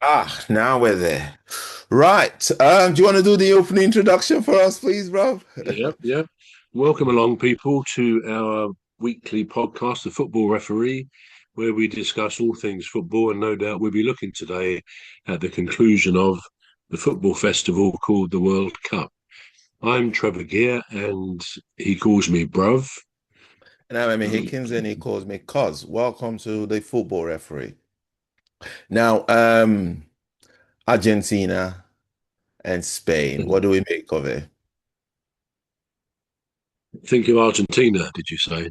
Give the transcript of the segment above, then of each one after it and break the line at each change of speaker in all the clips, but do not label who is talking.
Now we're there. Right. Do you want to do the opening introduction for us, please, bro?
Yeah, yeah. Welcome along, people, to our weekly podcast, The Football Referee, where we discuss all things football. And no doubt we'll be looking today at the conclusion of the football festival called the World Cup. I'm Trevor Gear, and he calls me Bruv.
And I'm Emmy Hickins, and he calls me Cuz. Welcome to the football referee. Now, Argentina and Spain. What do we make of it?
Think of Argentina, did you say? I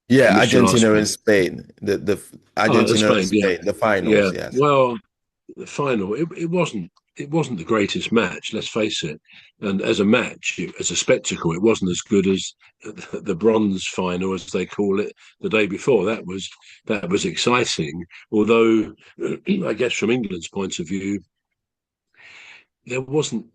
Yeah,
missed your last
Argentina and
bit.
Spain. The
Oh,
Argentina and
Spain, yeah.
Spain, the finals,
Yeah.
yes.
Well, the final, it wasn't the greatest match, let's face it. And as a match, as a spectacle, it wasn't as good as the bronze final, as they call it, the day before. That was exciting. Although, I guess from England's point of view, there wasn't.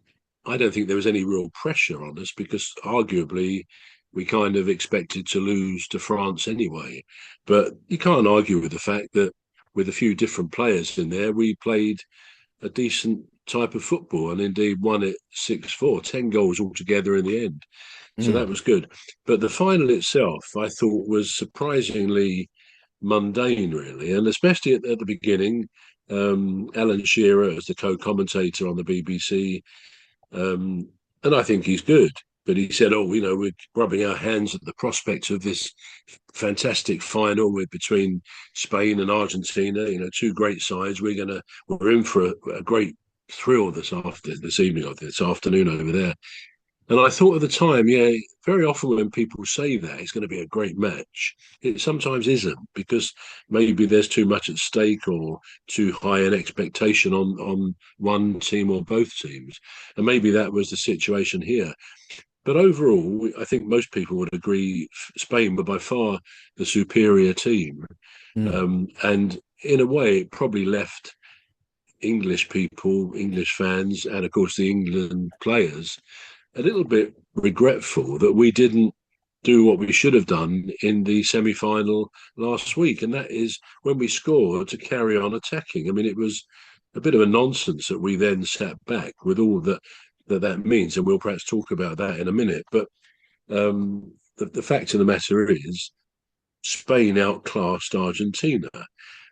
I don't think there was any real pressure on us because arguably we kind of expected to lose to France anyway. But you can't argue with the fact that with a few different players in there, we played a decent type of football and indeed won it 6-4, 10 goals altogether in the end. So
Mm,
that was good. But the final itself, I thought, was surprisingly mundane, really. And especially at the beginning, Alan Shearer as the co-commentator on the BBC, and I think he's good. But he said, "Oh, we're rubbing our hands at the prospect of this fantastic final with between Spain and Argentina. Two great sides. We're in for a great thrill this evening or this afternoon over there." And I thought at the time, yeah, very often when people say that it's going to be a great match, it sometimes isn't because maybe there's too much at stake or too high an expectation on one team or both teams. And maybe that was the situation here. But overall, I think most people would agree Spain were by far the superior team.
mm,
And in a way, it probably left English people, English fans, and of course the England players a little bit regretful that we didn't do what we should have done in the semi-final last week, and that is when we scored to carry on attacking. I mean, it was a bit of a nonsense that we then sat back with all that means, and we'll perhaps talk about that in a minute. But the fact of the matter is, Spain outclassed Argentina,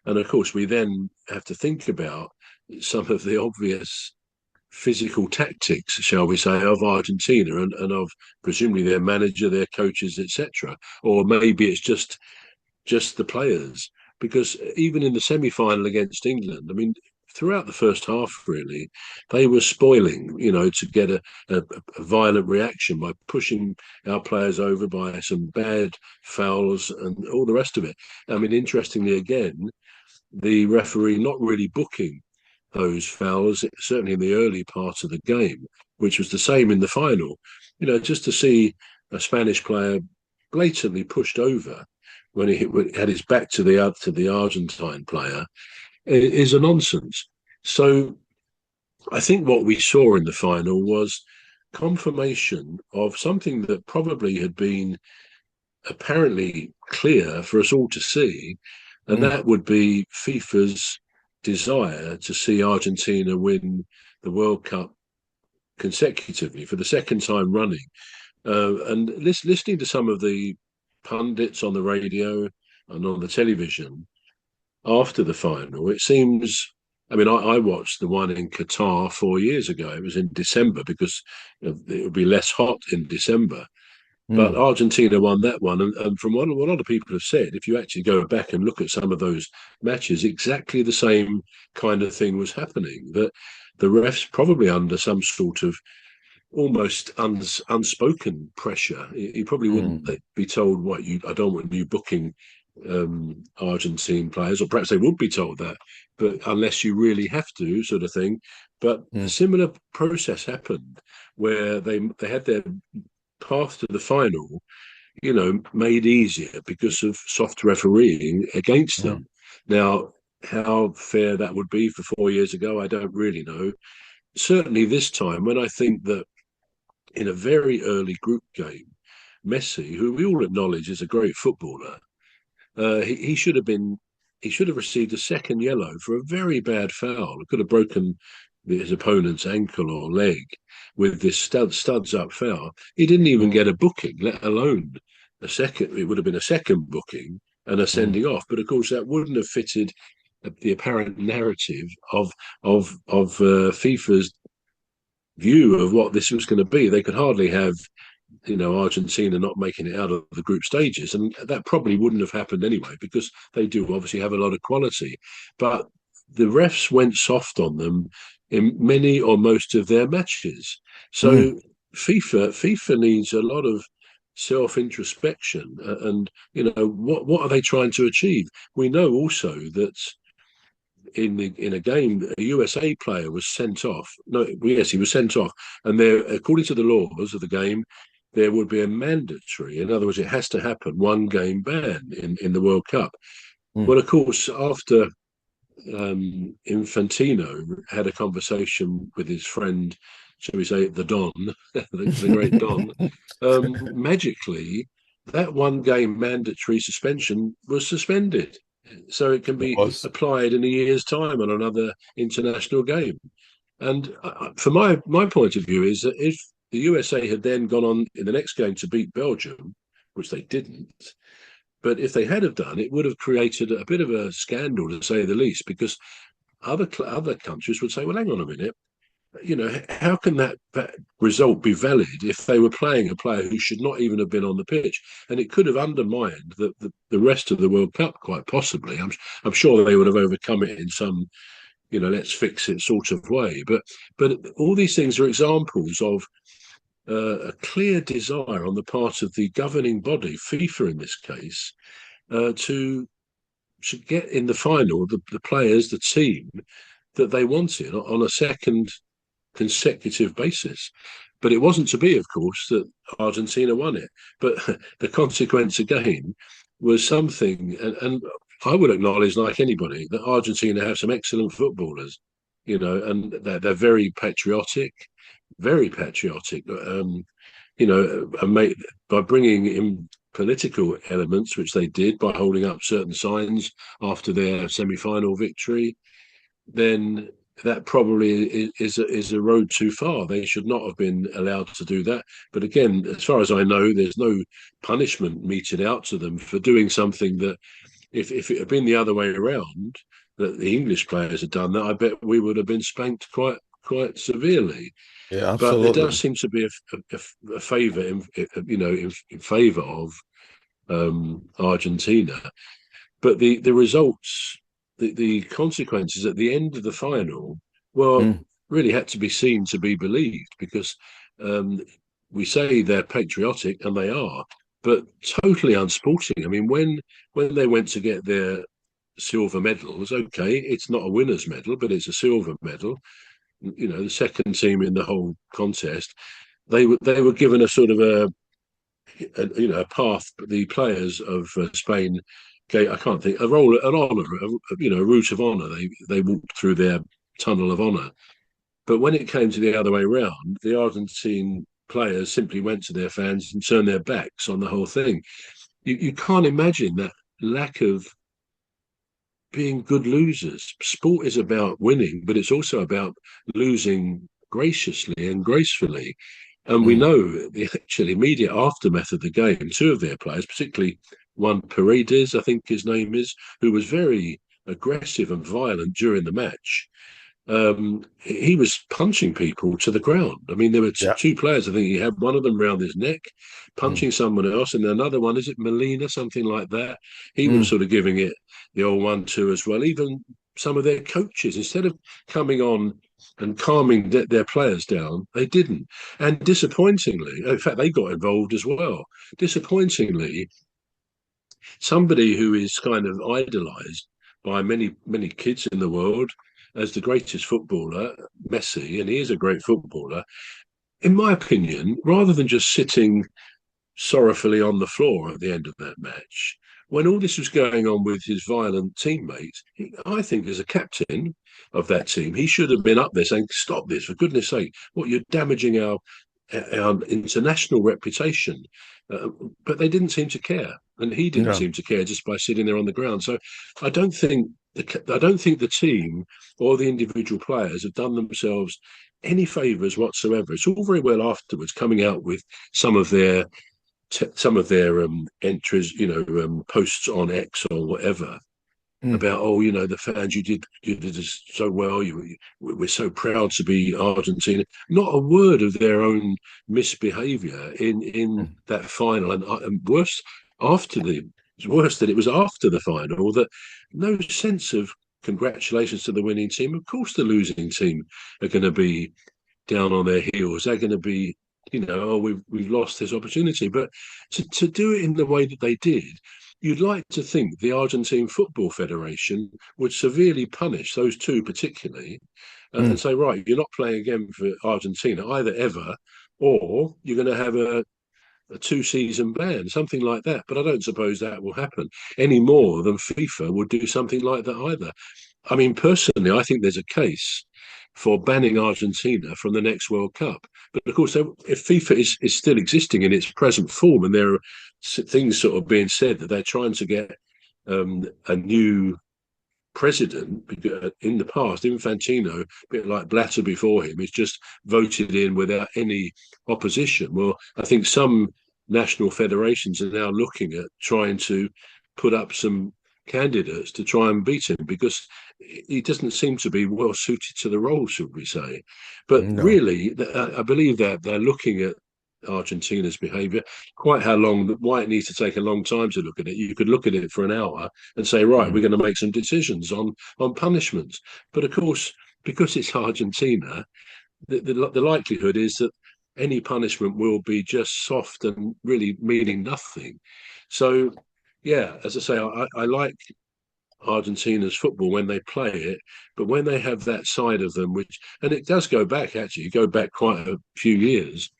and of course, we then have to think about some of the obvious physical tactics, shall we say, of Argentina and of presumably their manager, their coaches, etc. Or maybe it's just the players, because even in the semi-final against England, I mean, throughout the first half, really, they were spoiling, to get a violent reaction by pushing our players over by some bad fouls and all the rest of it. I mean, interestingly, again, the referee not really booking those fouls, certainly in the early part of the game, which was the same in the final. Just to see a Spanish player blatantly pushed over when he had his back to the Argentine player is a nonsense. So I think what we saw in the final was confirmation of something that probably had been apparently clear for us all to see, and
mm.
that would be FIFA's desire to see Argentina win the World Cup consecutively for the second time running. And listening to some of the pundits on the radio and on the television after the final, it seems. I mean, I watched the one in Qatar 4 years ago. It was in December because it would be less hot in December. But
Mm.
Argentina won that one. And from what a lot of people have said, if you actually go back and look at some of those matches, exactly the same kind of thing was happening. That the refs probably under some sort of almost unspoken pressure. He probably wouldn't
Mm.
be told I don't want you booking Argentine players, or perhaps they would be told that, but unless you really have to, sort of thing. But a
Mm.
similar process happened where they had their path to the final, made easier because of soft refereeing against
Mm.
them. Now, how fair that would be for 4 years ago, I don't really know. Certainly this time, when I think that in a very early group game, Messi, who we all acknowledge is a great footballer, he should have been he should have received a second yellow for a very bad foul. It could have broken his opponent's ankle or leg with this studs up foul. He didn't even
Mm,
get a booking, let alone a second. It would have been a second booking and a
mm,
sending off. But of course, that wouldn't have fitted the apparent narrative of FIFA's view of what this was going to be. They could hardly have, Argentina not making it out of the group stages, and that probably wouldn't have happened anyway because they do obviously have a lot of quality. But the refs went soft on them in many or most of their matches.
mm.
So FIFA needs a lot of self introspection, and what are they trying to achieve? We know also that in a game, a USA player was sent off. No, yes, he was sent off, and there, according to the laws of the game, there would be a mandatory. In other words, it has to happen one game ban in the World Cup.
Mm.
Well, of course, after Infantino had a conversation with his friend, shall we say, the Don, the great Don, magically that one game mandatory suspension was suspended. So it can
It
be
was.
applied in a year's time on another international game. And from my point of view, is that if the USA had then gone on in the next game to beat Belgium, which they didn't, but if they had have done, it would have created a bit of a scandal, to say the least, because other countries would say, "Well, hang on a minute, how can that result be valid if they were playing a player who should not even have been on the pitch?" And it could have undermined the rest of the World Cup quite possibly. I'm sure they would have overcome it in some, let's fix it sort of way. But all these things are examples of a clear desire on the part of the governing body, FIFA in this case, to get in the final the players, the team that they wanted on a second consecutive basis. But it wasn't to be, of course, that Argentina won it. But the consequence again was something, and I would acknowledge, like anybody, that Argentina have some excellent footballers, and they're very patriotic, very patriotic. By bringing in political elements, which they did by holding up certain signs after their semi-final victory, then that probably is a road too far. They should not have been allowed to do that. But again, as far as I know, there's no punishment meted out to them for doing something that, if it had been the other way around, that the English players had done that, I bet we would have been spanked quite severely.
Yeah,
But there does
absolutely.
seem to be a favour in favour of Argentina. But the results, the consequences at the end of the final, well,
Mm,
really had to be seen to be believed because um, we say they're patriotic, and they are, but totally unsporting. I mean, when they went to get their silver medals, okay, it's not a winner's medal, but it's a silver medal. The second team in the whole contest. They were given a sort of a path. The players of Spain gave, I can't think, a role, an honour, a route of honour. They walked through their tunnel of honour. But when it came to the other way round, the Argentine players simply went to their fans and turned their backs on the whole thing. You can't imagine that lack of being good losers. Sport is about winning, but it's also about losing graciously and gracefully. And we
mm.
know the actual immediate aftermath of the game, two of their players, particularly one Paredes, I think his name is, who was very aggressive and violent during the match. He was punching people to the ground. I mean, there were
Yeah.
two players. I think he had one of them round his neck,
Mm,
punching someone else, and another one, is it Molina, something like that? He was
mm.
sort of giving it the old 1-2 as well. Even some of their coaches, instead of coming on and calming their players down, they didn't. And disappointingly, in fact, they got involved as well. Disappointingly, somebody who is kind of idolized by many kids in the world as the greatest footballer, Messi, and he is a great footballer. In my opinion, rather than just sitting sorrowfully on the floor at the end of that match, when all this was going on with his violent teammates, I think as a captain of that team, he should have been up there saying, "Stop this, for goodness sake! What, you're damaging our international reputation." uh, but they didn't seem to care, and he didn't
No.
seem to care just by sitting there on the ground. So I don't think I don't think the team or the individual players have done themselves any favours whatsoever. It's all very well afterwards coming out with some of their entries, posts on X or whatever,
Mm.
about, the fans, you did this so well, we're so proud to be Argentina. Not a word of their own misbehaviour in
Mm.
that final, and worse, after the it's worse that it was after the final, that no sense of congratulations to the winning team. Of course the losing team are going to be down on their heels. They're going to be, oh, we've lost this opportunity. But to do it in the way that they did, you'd like to think the Argentine Football Federation would severely punish those two particularly, and
Mm.
say, right, you're not playing again for Argentina either ever, or you're going to have a two-season ban, something like that. But I don't suppose that will happen any more than FIFA would do something like that either. I mean, personally, I think there's a case for banning Argentina from the next World Cup. But of course, if FIFA is still existing in its present form, and there are things sort of being said that they're trying to get a new president, in the past, Infantino, a bit like Blatter before him, is just voted in without any opposition. Well, I think some national federations are now looking at trying to put up some candidates to try and beat him, because he doesn't seem to be well suited to the role, should we say. But
No.
really, I believe that they're looking at Argentina's behaviour. Quite how long, why it needs to take a long time to look at it. You could look at it for an hour and say, right, we're
Mm.
going to make some decisions on punishments. But of course, because it's Argentina, the likelihood is that any punishment will be just soft and really meaning nothing. So, yeah, as I say, I like Argentina's football when they play it, but when they have that side of them, and it does go back, actually, go back quite a few years,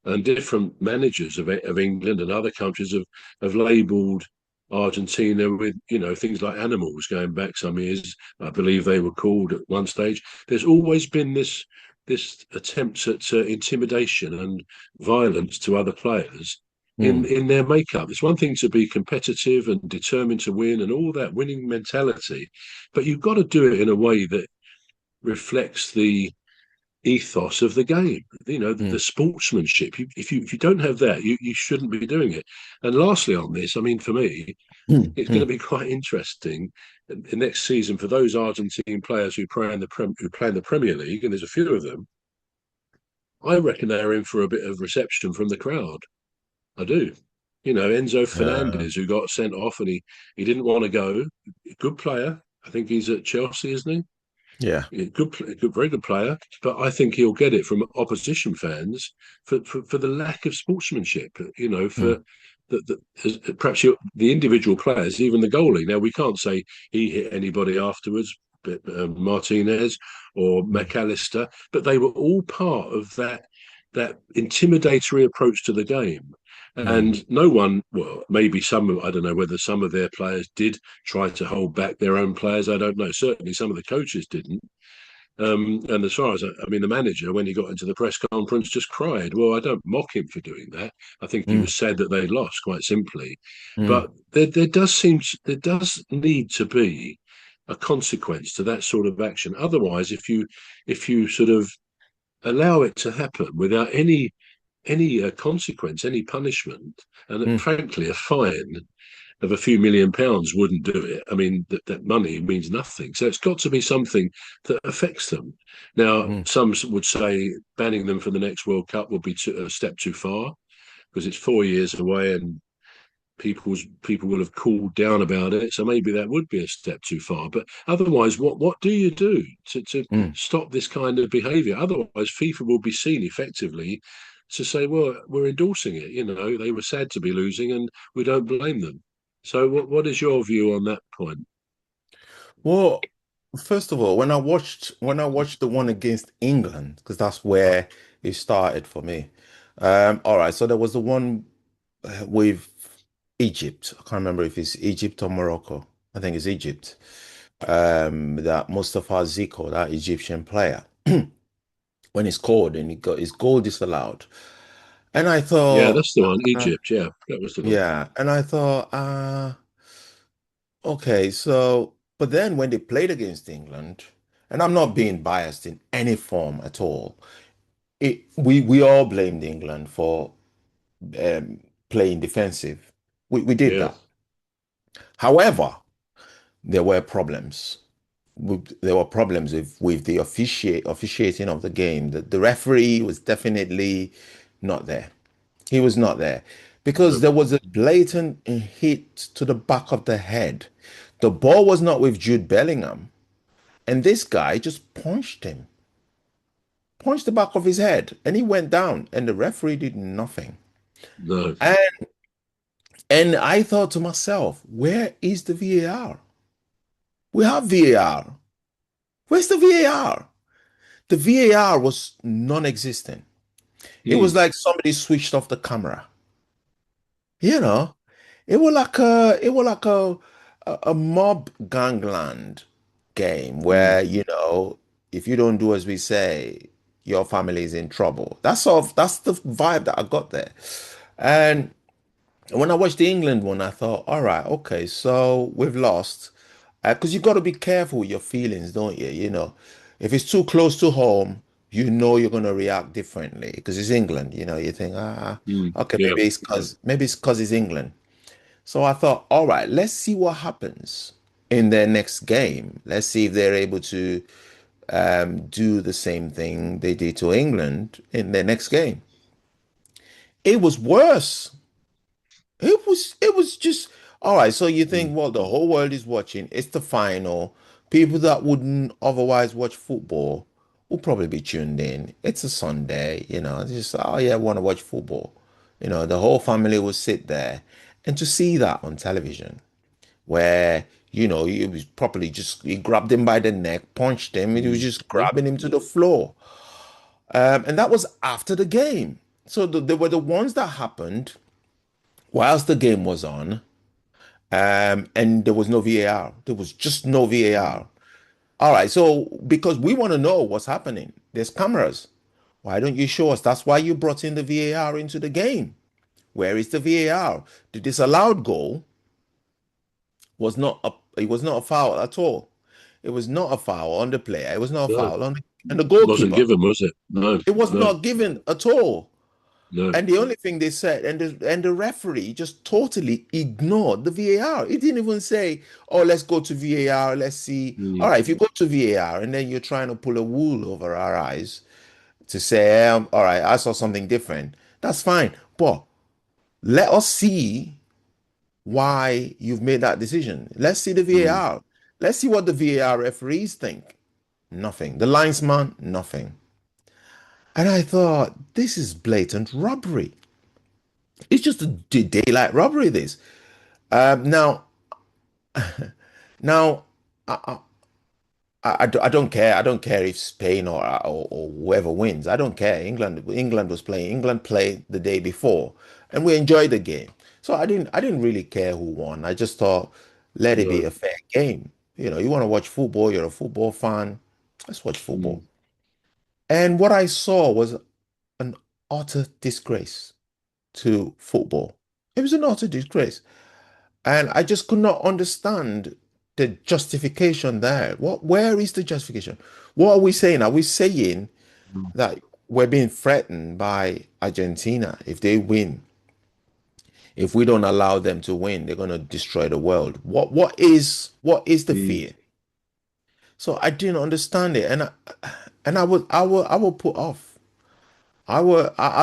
and different managers of England and other countries have labelled Argentina with, things like animals, going back some years. I believe they were called at one stage. There's always been this attempt at intimidation and violence to other players
Mm.
in their makeup. It's one thing to be competitive and determined to win and all that winning mentality, but you've got to do it in a way that reflects the ethos of the game, the
Mm.
sportsmanship. If you don't have that, you shouldn't be doing it. And lastly on this, I mean, for me,
Mm.
it's going to
Mm.
be quite interesting next season for those Argentine players who play in the Premier League, and there's a few of them. I reckon they're in for a bit of reception from the crowd. I do. Enzo
Uh,
Fernandez, who got sent off, and he didn't want to go. Good player. I think he's at Chelsea, isn't he?
yeah.
Yeah, very good player, but I think he'll get it from opposition fans for the lack of sportsmanship. For
Mm.
perhaps the individual players, even the goalie. Now we can't say he hit anybody afterwards, but Martinez or
Mm.
McAllister, but they were all part of that intimidatory approach to the game.
Mm.
And no one, well, maybe some, I don't know whether some of their players did try to hold back their own players. I don't know. Certainly some of the coaches didn't. And as far as I mean, the manager, when he got into the press conference, just cried. Well, I don't mock him for doing that. I think he
Mm.
was sad that they lost, quite simply.
Mm.
But there does need to be a consequence to that sort of action. Otherwise, if you sort of allow it to happen without any consequence, any punishment, and
Mm.
frankly, a fine of a few £1 million wouldn't do it. I mean, that money means nothing. So it's got to be something that affects them. Now,
Mm.
some would say banning them for the next World Cup would be a step too far, because it's 4 years away and people will have cooled down about it. So maybe that would be a step too far. But otherwise, what do you do to
Mm.
stop this kind of behaviour? Otherwise, FIFA will be seen effectively to say, well, we're endorsing it. They were sad to be losing, and we don't blame them. So, what is your view on that point?
Well, first of all, when I watched the one against England, because that's where it started for me. All right, so there was the one with Egypt. I can't remember if it's Egypt or Morocco. I think it's Egypt. That Mustafa Ziko, that Egyptian player, when he scored and he got his goal disallowed. And I
Yeah,
thought,
that's the one.
uh,
Egypt. Yeah, that was the one.
yeah, and I thought, okay, so, but then when they played against England, and I'm not being biased in any form at all, we all blamed England for um, playing defensive. We did
Yeah.
that. However, there were problems. There were problems with the officiating of the game. The referee was definitely not there. He was not there because
No.
there was a blatant hit to the back of the head. The ball was not with Jude Bellingham, and this guy just punched him, punched the back of his head, and he went down, and the referee did nothing.
No.
And and I thought to myself, where is the VAR? We have VAR. Where's the VAR? The VAR was non-existent. It was
Mm.
like somebody switched off the camera. You know, it was like a mob gangland game
Mm.
where, if you don't do as we say, your family is in trouble. That's the vibe that I got there. And when I watched the England one, I thought, all right, okay, so we've lost. Because you got to be careful with your feelings, don't you? If it's too close to home, you're going to react differently because it's England. You think,
Mm.
okay,
Yeah.
maybe it's because it's England. So I thought, all right, let's see what happens in their next game. Let's see if they're able to do the same thing they did to England in their next game. It was worse. It was just all right. So you
Mm.
think, well, the whole world is watching. It's the final. People that wouldn't otherwise watch football will probably be tuned in. It's a Sunday, it's just, oh yeah, I want to watch football. The whole family will sit there. And to see that on television, where, he was properly just, he grabbed him by the neck, punched him, and he was
Mm.
just
Yeah.
grabbing him to the floor. And that was after the game. So they were the ones that happened whilst the game was on. And there was no VAR. There was just no
Mm.
VAR. All right, so because we want to know what's happening, there's cameras. Why don't you show us? That's why you brought in the VAR into the game. Where is the VAR? The disallowed goal it was not a foul at all. It was not a foul on the player. It was not a
No.
foul on the
Wasn't
goalkeeper.
given, was it? No.
It was
No.
not given at all.
No.
And the only thing they said, and the referee just totally ignored the VAR. He didn't even say, "Oh, let's go to VAR. Let's see." All
Mm.
right, if you go to VAR and then you're trying to pull a wool over our eyes to say, "All right, I saw something different," that's fine. But let us see why you've made that decision. Let's see the
Mm.
VAR. Let's see what the VAR referees think. Nothing. The linesman, nothing. And I thought, this is blatant robbery. It's just a daylight robbery, this. Now, now, I don't care. I don't care if Spain or whoever wins. I don't care. England was playing. England played the day before, and we enjoyed the game. So I didn't really care who won. I just thought, let it be
No.
a fair game. You want to watch football. You're a football fan. Let's watch football.
Mm.
And what I saw was an utter disgrace to football. It was an utter disgrace. And I just could not understand the justification there. Where is the justification? What are we saying? Are we saying
Mm.
that we're being threatened by Argentina if they win? If we don't allow them to win, they're going to destroy the world. What is the
Mm.
fear? So I didn't understand it, and I will put off. I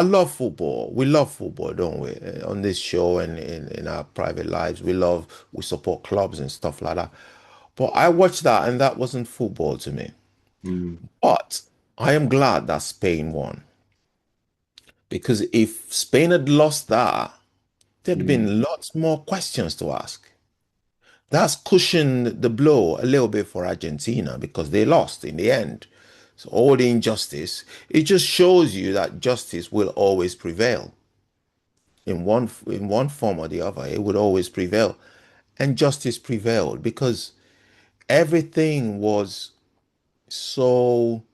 love football. We love football, don't we? On this show and in our private lives, we support clubs and stuff like that. But I watched that and that wasn't football to me.
Mm.
But I am glad that Spain won because if Spain had lost that, there'd
Mm.
been lots more questions to ask. That's cushioned the blow a little bit for Argentina because they lost in the end. So all the injustice, it just shows you that justice will always prevail. In one form or the other, it would always prevail. And justice prevailed because everything was so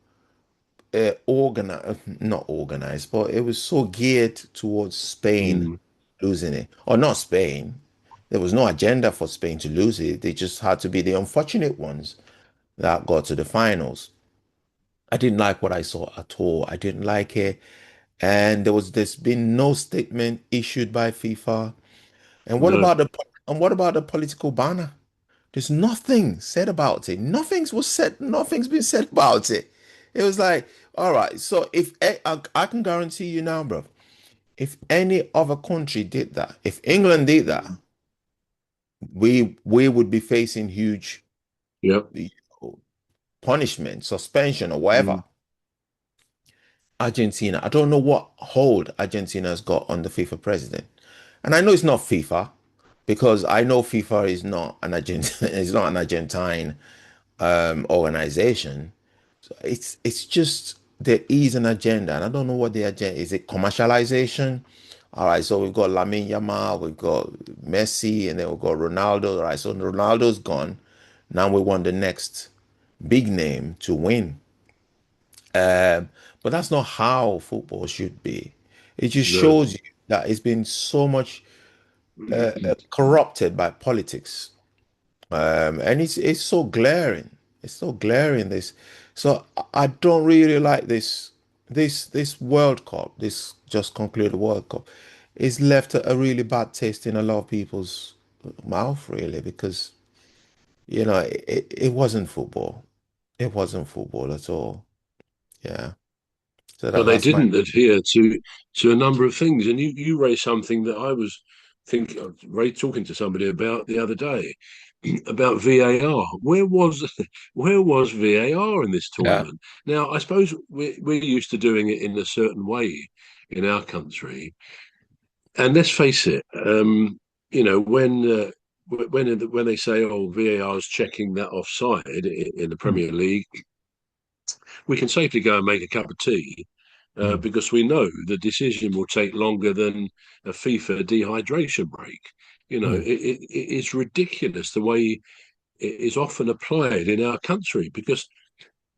organized, not organized, but it was so geared towards Spain
Mm,
losing it, or not Spain. There was no agenda for Spain to lose it. They just had to be the unfortunate ones that got to the finals. I didn't like what I saw at all. I didn't like it. And there's been no statement issued by FIFA. And what
no.
about the political banner? There's nothing said about it. Nothing's been said about it. It was like, all right, so I can guarantee you now, bro, if any other country did that, if England did that, we would be facing huge
Yep.
you know, punishment, suspension, or whatever.
Mm,
Argentina, I don't know what hold Argentina has got on the FIFA president. And I know it's not FIFA because I know FIFA is not an Argentine, is not an Argentine organization. So it's just there is an agenda, and I don't know what the agenda is. It commercialization? All right, so we've got Lamine Yamal, we've got Messi, and then we've got Ronaldo. All right, so Ronaldo's gone. Now we want the next big name to win. Um, but that's not how football should be. It just
no.
shows you that it's been so much corrupted by politics. And it's so glaring. It's so glaring. This, so I don't really like this World Cup. This just concluded World Cup. It's left a really bad taste in a lot of people's mouth, really, because it wasn't football. It wasn't football at all. Yeah. So
But they
that's my
didn't adhere to a number of things. And you raised something that I was talking to somebody about the other day about VAR. Where was VAR in this
yeah.
tournament? Now, I suppose we're used to doing it in a certain way in our country, and let's face it, when they say, "Oh, VAR is checking that offside" in the
Mm,
Premier League, we can safely go and make a cup of tea
mm,
because we know the decision will take longer than a FIFA dehydration break.
mm.
It's ridiculous the way it is often applied in our country because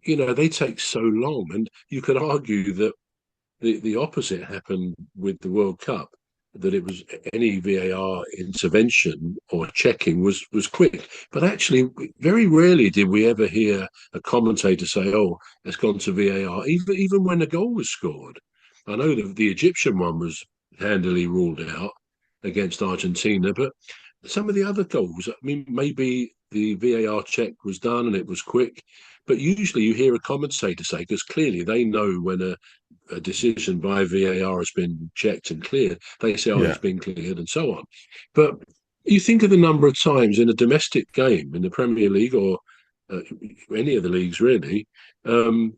they take so long, and you could argue that the opposite happened with the World Cup. That it was any VAR intervention or checking was quick, but actually, very rarely did we ever hear a commentator say, "Oh, it's gone to VAR," even when a goal was scored. I know the Egyptian one was handily ruled out against Argentina, but some of the other goals, I mean, maybe the VAR check was done and it was quick, but usually you hear a commentator say, because clearly they know when a decision by VAR has been checked and cleared, they say, oh, it's
Yeah.
been cleared and so on. But you think of the number of times in a domestic game in the Premier League or uh, any of the leagues really, um,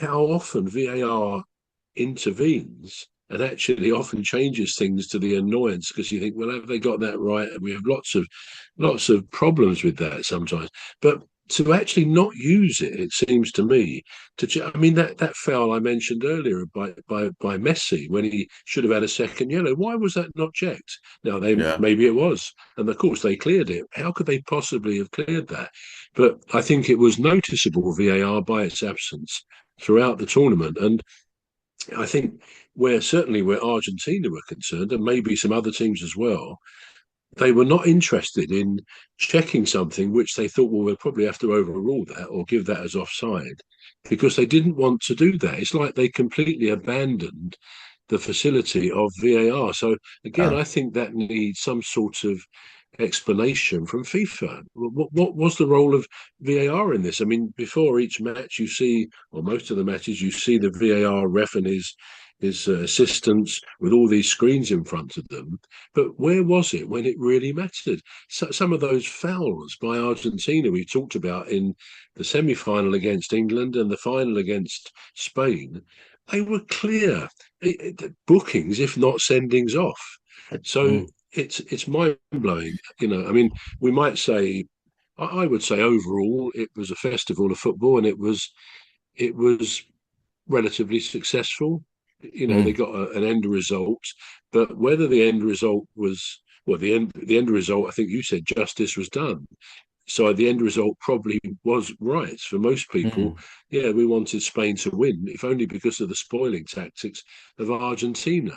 how often VAR intervenes and actually often changes things to the annoyance because you think, well, have they got that right? And we have lots of problems with that sometimes. But to actually not use it, it seems to me I mean that foul I mentioned earlier by Messi when he should have had a second yellow. Why was that not checked? Now they
Yeah.
maybe it was, and of course they cleared it. How could they possibly have cleared that? But I think it was noticeable VAR by its absence throughout the tournament, and I think where Argentina were concerned, and maybe some other teams as well, they were not interested in checking something which they thought, well, we'll probably have to overrule that or give that as offside because they didn't want to do that. It's like they completely abandoned the facility of VAR. So again,
Yeah.
I think that needs some sort of explanation from FIFA. What was the role of VAR in this? I mean, before each match, you see, or most of the matches, you see the VAR ref and his assistants with all these screens in front of them. But where was it when it really mattered? So, some of those fouls by Argentina we talked about in the semi-final against England and the final against Spain, they were clear bookings, if not sendings off. So
Mm,
it's mind blowing. I mean, we might say, I would say overall, it was a festival of football, and it was relatively successful. They
mm.
got an end result, but whether the end result was well, the end result, I think you said justice was done. So the end result probably was right for most people.
Mm,
Yeah, we wanted Spain to win, if only because of the spoiling tactics of Argentina.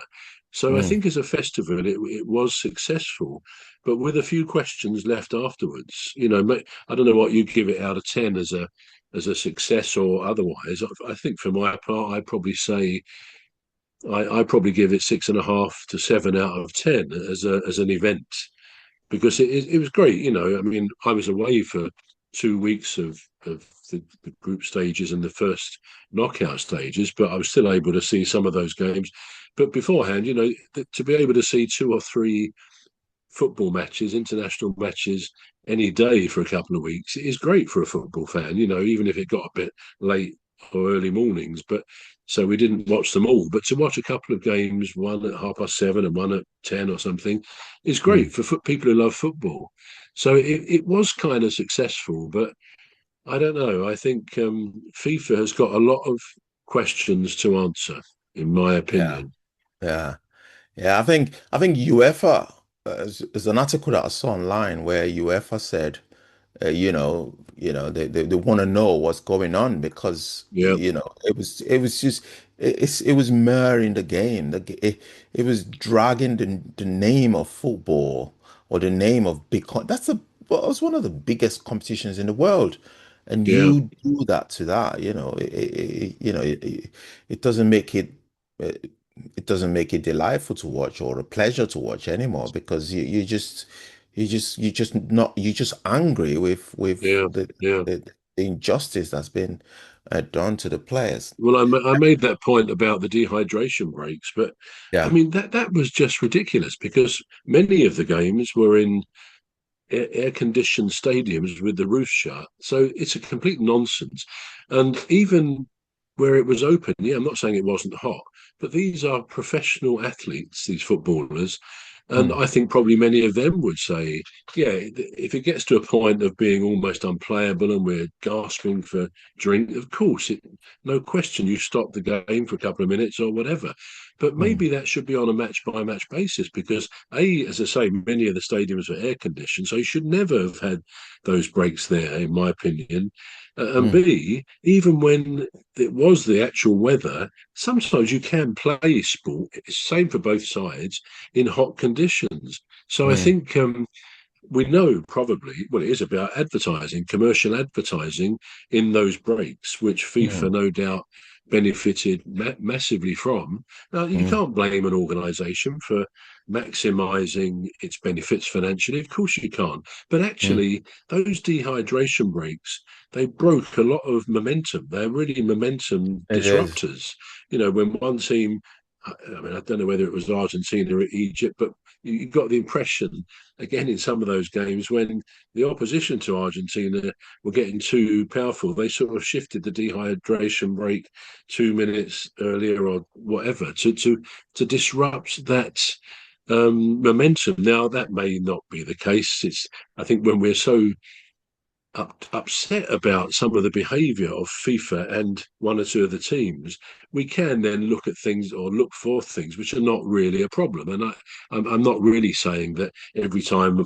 So I
mm.
think as a festival, it was successful, but with a few questions left afterwards. I don't know what you give it out of 10 as a success or otherwise. I think for my part, I'd probably say I probably give it 6.5 to 7 out of 10 as an event because it was great. I mean, I was away for 2 weeks of the group stages and the first knockout stages, but I was still able to see some of those games. But beforehand, to be able to see two or three football matches, international matches, any day for a couple of weeks is great for a football fan, even if it got a bit late or early mornings. But so we didn't watch them all. But to watch a couple of games, one at 7:30 and one at 10 or something, is
Mm.
great for people who love football. So it was kind of successful, but I don't know. I think FIFA has got a lot of questions to answer, in my
Yeah,
opinion.
yeah. Yeah, I think UEFA there's an article that I saw online where UEFA said, they want to know what's going on because
Yeah,
it was just it was mirroring the game. It was dragging the name of football or the name of that's well, it's one of the biggest competitions in the world, and
yeah,
you do that to that, it doesn't make it doesn't make it delightful to watch or a pleasure to watch anymore because you're just angry with
yeah, yeah.
the injustice that's been done to the players.
Well, I made that point about the dehydration breaks, but I
Yeah.
mean that was just ridiculous because many of the games were in air-conditioned stadiums with the roof shut, so it's a complete nonsense. And even where it was open, yeah, I'm not saying it wasn't hot, but these are professional athletes, these footballers, and
Mm,
I think probably many of them would say, yeah, if it gets to a point of being almost unplayable and we're gasping for drink, of course, no question, you stop the game for a couple of minutes or whatever. But
mm,
maybe that should be on a match by match basis because, A, as I say, many of the stadiums are air conditioned, so you should never have had those breaks there, in my opinion. And
mm.
B, even when it was the actual weather, sometimes you can play sport, it's the same for both sides, in hot conditions. So I
Mm.
think we know probably, well, it is about advertising, commercial advertising in those breaks, which FIFA
Mm.
no doubt benefited massively from. Now, you
Mm.
can't blame an organisation for maximising its benefits financially. Of course you can't. But
Mm.
actually, those dehydration breaks, they broke a lot of momentum. They're really momentum
It is.
disruptors. When one team, I mean, I don't know whether it was Argentina or Egypt, but you got the impression again in some of those games when the opposition to Argentina were getting too powerful, they sort of shifted the dehydration break 2 minutes earlier or whatever to disrupt that momentum. Now that may not be the case. I think when we're so upset about some of the behaviour of FIFA and one or two of the teams, we can then look at things or look for things which are not really a problem. And I'm not really saying that every time,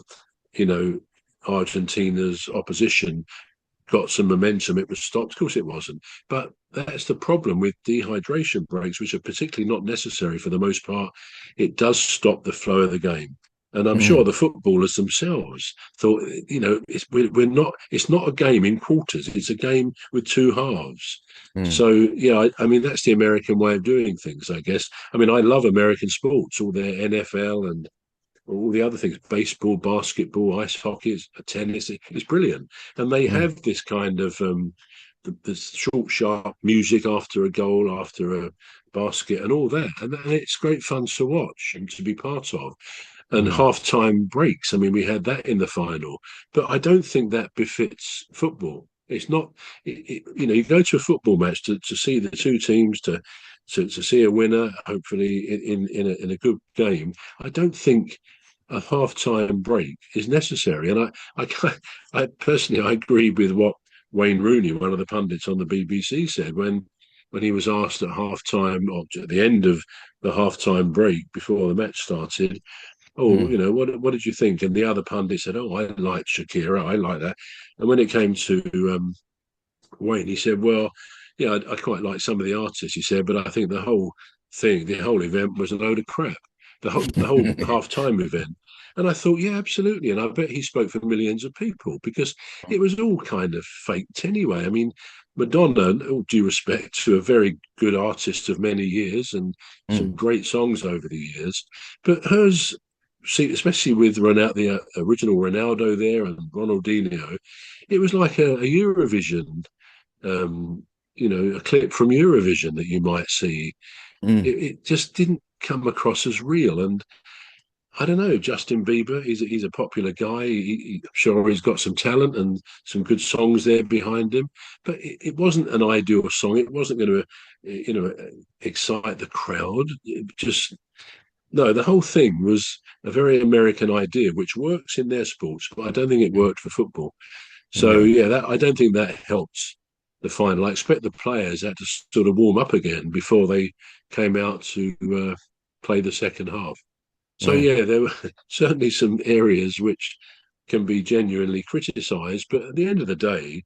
you know, Argentina's opposition got some momentum, it was stopped. Of course, it wasn't. But that's the problem with dehydration breaks, which are particularly not necessary for the most part. It does stop the flow of the game. And I'm sure
Mm.
the footballers themselves thought, we're not. It's not a game in quarters. It's a game with two halves.
Mm.
So yeah, I mean that's the American way of doing things, I guess. I mean I love American sports, all their NFL and all the other things, baseball, basketball, ice hockey, tennis, it's brilliant. And they
Mm.
have this kind of the short, sharp music after a goal, after a basket, and all that. And it's great fun to watch and to be part of. And
Mm.
half-time breaks. I mean, we had that in the final, but I don't think that befits football. It's not, you go to a football match to see the two teams, to see a winner, hopefully in a good game. I don't think a half-time break is necessary. And I personally I agree with what Wayne Rooney, one of the pundits on the BBC, said when he was asked at half-time or at the end of the half-time break before the match started. "Oh,
mm,
you know, what did you think?" And the other pundit said, "Oh, I like Shakira, I like that." And when it came to Wayne, he said, "Well, yeah, I quite like some of the artists," he said, "but I think the whole event was a load of crap. The whole half-time event." And I thought, yeah, absolutely. And I bet he spoke for millions of people because it was all kind of faked anyway. I mean, Madonna, all due respect to a very good artist of many years and some
mm,
great songs over the years, but hers, see, especially with Ronaldo, the original Ronaldo there and Ronaldinho, it was like a Eurovision, um, a clip from Eurovision that you might see.
mm,
It just didn't come across as real. And I don't know, Justin Bieber, he's a popular guy. I'm sure he's got some talent and some good songs there behind him, but it wasn't an ideal song. It wasn't going to, excite the crowd. It just no, the whole thing was a very American idea, which works in their sports, but I don't think it
mm.
worked for football. So
Yeah.
yeah, that I don't think that helped the final. I expect the players had to sort of warm up again before they came out to play the second half. So
Mm,
yeah, there were certainly some areas which can be genuinely criticised, but at the end of the day,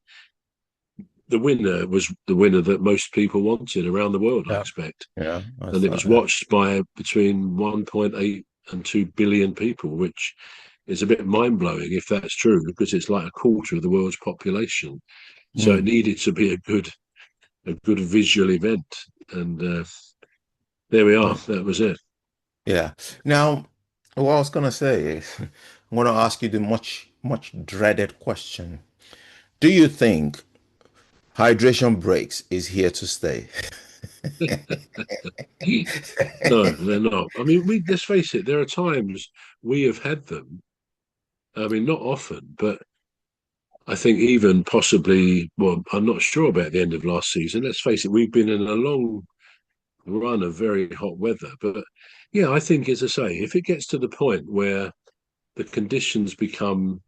the winner was the winner that most people wanted around the world, I
yeah.
expect,
Yeah. I
and it
saw
was
that.
watched by between 1.8 and 2 billion people, which is a bit mind blowing if that's true, because it's like a quarter of the world's population. So it
Mm,
needed to be a good visual event, and there we are.
mm.
That was it.
Yeah. Now, what I was gonna say is, I'm gonna ask you the much dreaded question. Do you think hydration breaks is here to stay?
No, they're not. I mean, we let's face it. There are times we have had them. I mean, not often, but I think even possibly. Well, I'm not sure about the end of last season. Let's face it. We've been in a long run of very hot weather, but yeah, I think, as I say, if it gets to the point where the conditions become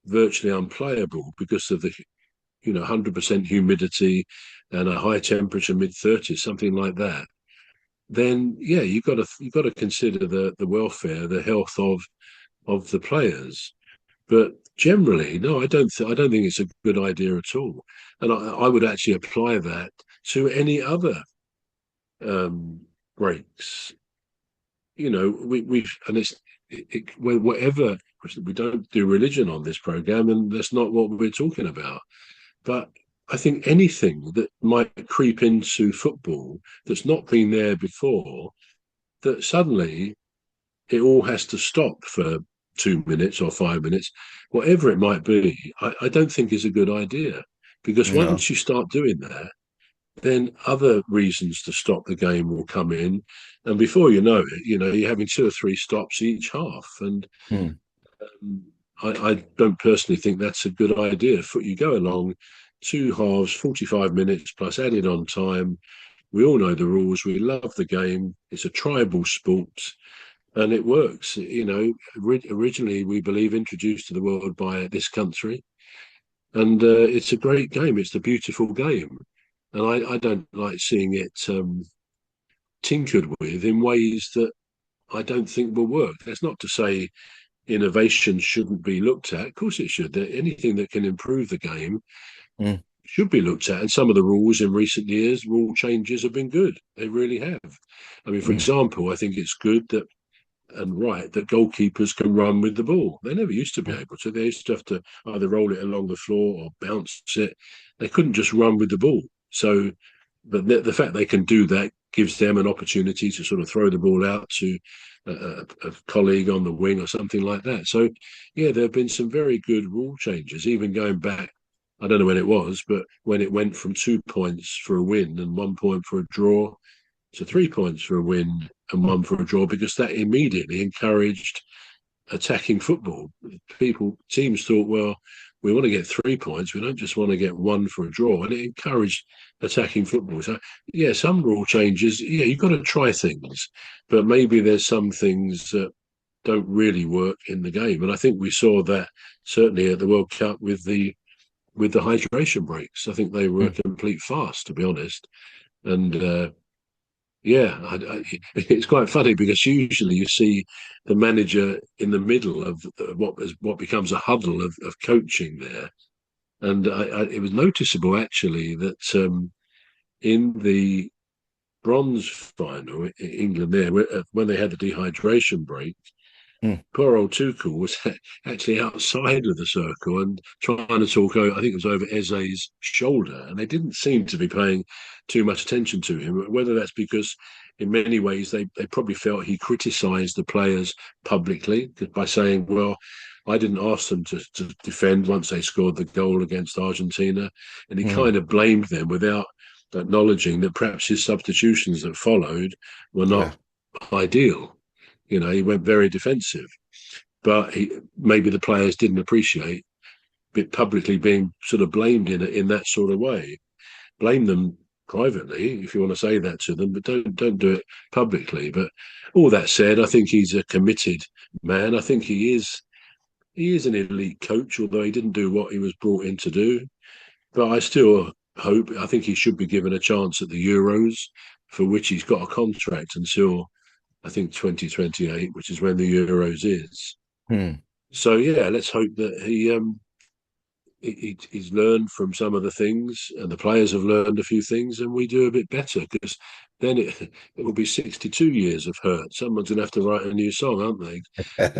virtually unplayable because of the 100% humidity and a high temperature, mid 30s, something like that, then yeah, you've got to consider the welfare, the health of the players. But generally, no, I don't think it's a good idea at all. And I would actually apply that to any other um, breaks. We and whatever, we don't do religion on this program, and that's not what we're talking about. But I think anything that might creep into football that's not been there before, that suddenly it all has to stop for 2 minutes or 5 minutes, whatever it might be, I don't think is a good idea. Because
No.
once you start doing that, then other reasons to stop the game will come in. And before you know it, you're having two or three stops each half. And
Mm,
um, I don't personally think that's a good idea. You go along two halves, 45 minutes plus added on time. We all know the rules. We love the game. It's a tribal sport and it works. Originally, we believe, introduced to the world by this country. And it's a great game. It's a beautiful game. And I don't like seeing it tinkered with in ways that I don't think will work. That's not to say innovation shouldn't be looked at. Of course, it should. Anything that can improve the game
mm,
should be looked at. And some of the rules in recent years, rule changes have been good. They really have. I mean, for
mm,
example, I think it's good that and right that goalkeepers can run with the ball. They never used to be
mm,
able to. They used to have to either roll it along the floor or bounce it. They couldn't just run with the ball. So, but the fact they can do that gives them an opportunity to sort of throw the ball out to a colleague on the wing or something like that. So, yeah, there have been some very good rule changes, even going back. I don't know when it was, but when it went from 2 points for a win and 1 point for a draw to 3 points for a win and one for a draw, because that immediately encouraged attacking football. Teams thought, well, we want to get 3 points. We don't just want to get one for a draw. And it encouraged attacking football. So, yeah, some rule changes. Yeah, you've got to try things, but maybe there's some things that don't really work in the game. And I think we saw that certainly at the World Cup with the hydration breaks. I think they were a
mm.
complete farce, to be honest. And Yeah, it's quite funny because usually you see the manager in the middle of what becomes a huddle of coaching there, and it was noticeable actually that in the bronze final, England there when they had the dehydration break,
Mm,
poor old Tuchel was actually outside of the circle and trying to talk over, I think it was over Eze's shoulder, and they didn't seem to be paying too much attention to him. Whether that's because, in many ways, they probably felt he criticised the players publicly by saying, well, I didn't ask them to defend once they scored the goal against Argentina. And he
mm,
kind of blamed them without acknowledging that perhaps his substitutions that followed were
yeah.
not ideal. You know, he went very defensive, but maybe the players didn't appreciate it publicly being sort of blamed in that sort of way. Blame them privately if you want to say that to them, but don't do it publicly. But all that said, I think he's a committed man. I think he is an elite coach, although he didn't do what he was brought in to do. But I still I think he should be given a chance at the Euros, for which he's got a contract until I think 2028, which is when the Euros is.
Mm.
So yeah, let's hope that he's learned from some of the things, and the players have learned a few things, and we do a bit better because then it will be 62 years of hurt. Someone's going to have to write a new song, aren't they?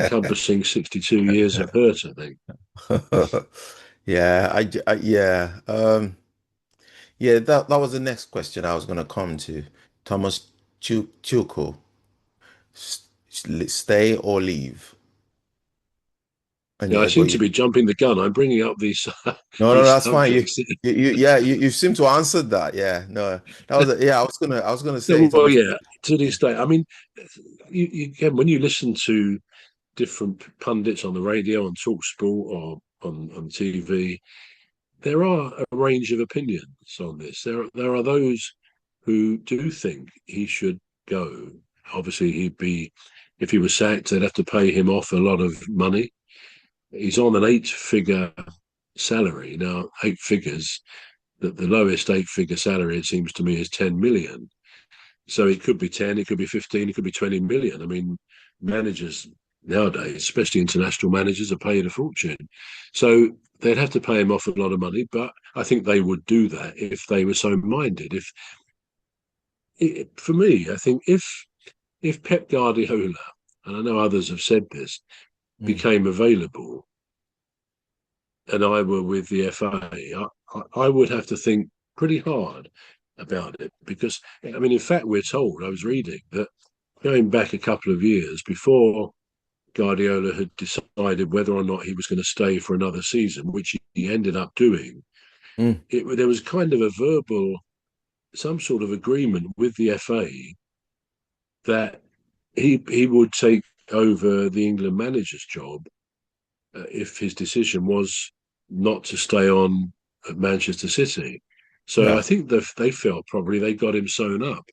Encompassing 62 years of hurt, I think.
Yeah, yeah. Yeah, that was the next question I was going to come to. Thomas Tuchel, stay or leave? And
Yeah, I
but
seem to be jumping the gun. I'm bringing up these
no, no,
these
that's fine.
subjects.
Yeah, you seem to answer that. Yeah, no, that was yeah. I was gonna say
Well,
Thomas.
yeah, to this day. I mean, again, when you listen to different pundits on the radio, on Talk Sport, or on TV, there are a range of opinions on this. There are those who do think he should go. Obviously, if he was sacked, they'd have to pay him off a lot of money. He's on an eight-figure salary now. Eight figures. The lowest eight-figure salary, it seems to me, is 10 million. So it could be 10, it could be 15, it could be 20 million. I mean, managers nowadays, especially international managers, are paid a fortune. So they'd have to pay him off a lot of money, but I think they would do that if they were so minded. For me, I think if Pep Guardiola, and I know others have said this,
Mm,
became available and I were with the FA, I would have to think pretty hard about it because, I mean, in fact, we're told, I was reading that going back a couple of years before Guardiola had decided whether or not he was going to stay for another season, which he ended up doing,
mm,
there was kind of a verbal, some sort of agreement with the FA that he would take over the England manager's job if his decision was not to stay on at Manchester City. So I
yeah.
think they felt probably they got him sewn up.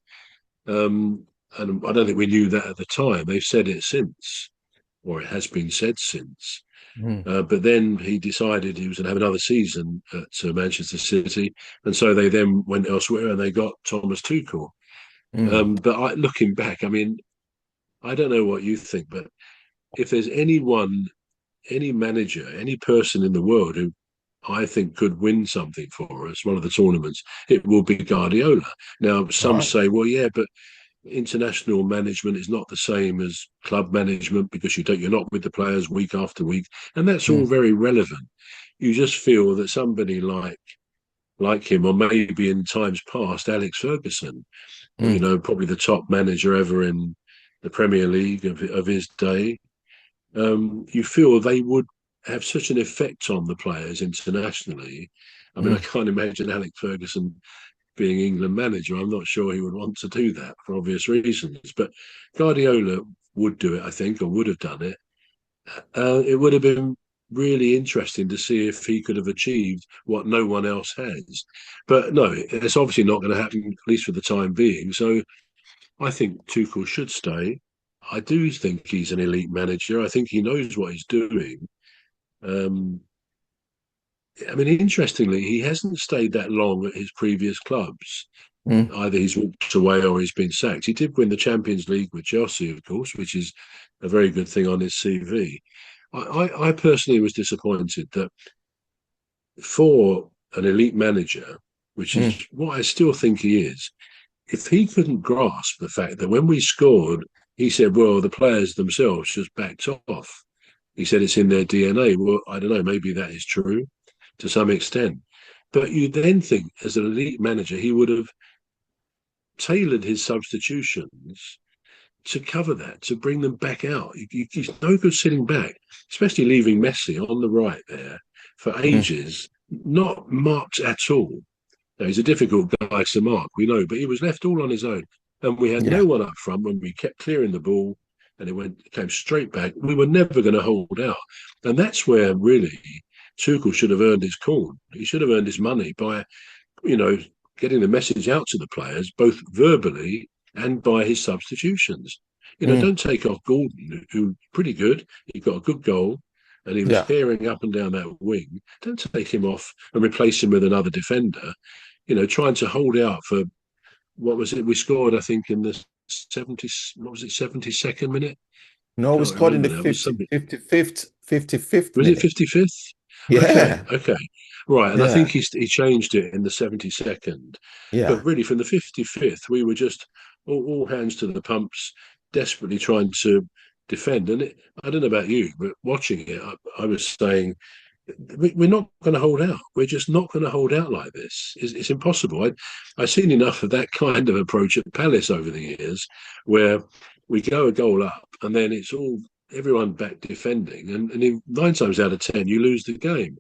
And I don't think we knew that at the time. They've said it since, or it has been said since.
Mm,
But then he decided he was going to have another season at Manchester City, and so they then went elsewhere and they got Thomas Tuchel.
mm,
But looking back, I mean, I don't know what you think, but if there's anyone, any manager, any person in the world who I think could win something for us, one of the tournaments, it will be Guardiola. Now,
all
some
right.
say, well, yeah, but international management is not the same as club management because you're not with the players week after week, and that's all
Mm,
very relevant. You just feel that somebody like him, or maybe in times past, Alex Ferguson,
mm,
probably the top manager ever in the Premier League of his day, you feel they would have such an effect on the players internationally. I mean, I
mm.
can't imagine Alex Ferguson being England manager. I'm not sure he would want to do that for obvious reasons. But Guardiola would do it, I think, or would have done it. It would have been really interesting to see if he could have achieved what no one else has. But no, it's obviously not going to happen, at least for the time being. So I think Tuchel should stay. I do think he's an elite manager. I think he knows what he's doing. Um, I mean, interestingly, he hasn't stayed that long at his previous clubs.
Mm,
Either he's walked away or he's been sacked. He did win the Champions League with Chelsea, of course, which is a very good thing on his CV. I personally was disappointed that for an elite manager, which is
mm,
what I still think he is, if he couldn't grasp the fact that when we scored, he said, well, the players themselves just backed off. He said it's in their DNA. Well, I don't know, maybe that is true to some extent. But you then think, as an elite manager, he would have tailored his substitutions to cover that, to bring them back out. He's no good sitting back, especially leaving Messi on the right there for
mm.
ages, not marked at all. Now, he's a difficult guy to mark, we know, but he was left all on his own. And we had
Yeah,
no one up front when we kept clearing the ball and came straight back. We were never going to hold out. And that's where really Tuchel should have earned his corn. He should have earned his money by, you know, getting the message out to the players, both verbally and by his substitutions.
mm,
Don't take off Gordon, who pretty good. He got a good goal and he was
yeah,
tearing up and down that wing. Don't take him off and replace him with another defender. Trying to hold out for what was it? We scored, I think, in the 70, what was it, 72nd minute?
no, we
Can't
scored in
remember
the
now. It was
50,
something.
55th
Was it
minute.
55th? Okay,
Yeah,
okay. Right. And I think
yeah,
he changed it in the 72nd.
yeah,
But really, from the 55th, we were just all hands to the pumps, desperately trying to defend. And I don't know about you, but watching it, I was saying, we're not going to hold out. We're just not going to hold out like this. It's impossible. I've seen enough of that kind of approach at Palace over the years, where we go a goal up and then it's all everyone back defending, and in 9 times out of 10 you lose the game.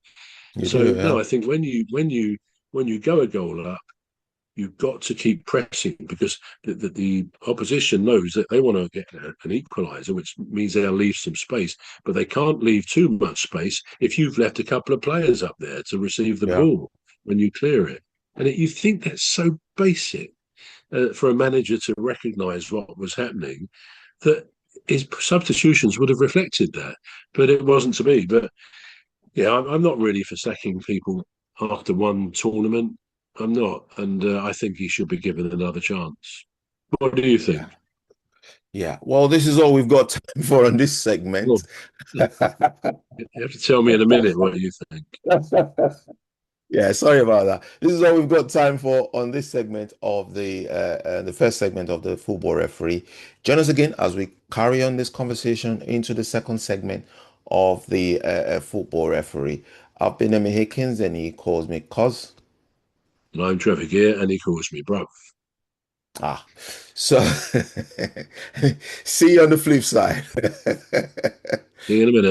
you
So
do,
no,
yeah,
I think when you go a goal up, you've got to keep pressing because the opposition knows that they want to get an equaliser, which means they'll leave some space, but they can't leave too much space if you've left a couple of players up there to receive the
yeah,
ball when you clear it. And you think that's so basic for a manager to recognise what was happening, that his substitutions would have reflected that, but it wasn't to be. But yeah, I'm not really for sacking people after one tournament. I'm not, and I think he should be given another chance. What do you
yeah,
think?
yeah. Well, this is all we've got time for on this
Well,
segment.
you have to tell me in a minute what you think.
Yeah, sorry about that. This is all we've got time for on this segment of the first segment of the football referee. Join us again as we carry on this conversation into the second segment of the football referee. I've been Emmy Hickins, and he calls me Cos.
And I'm Trevor Gear, and he calls me bro.
Ah, so see you on the flip side.
See you in a minute.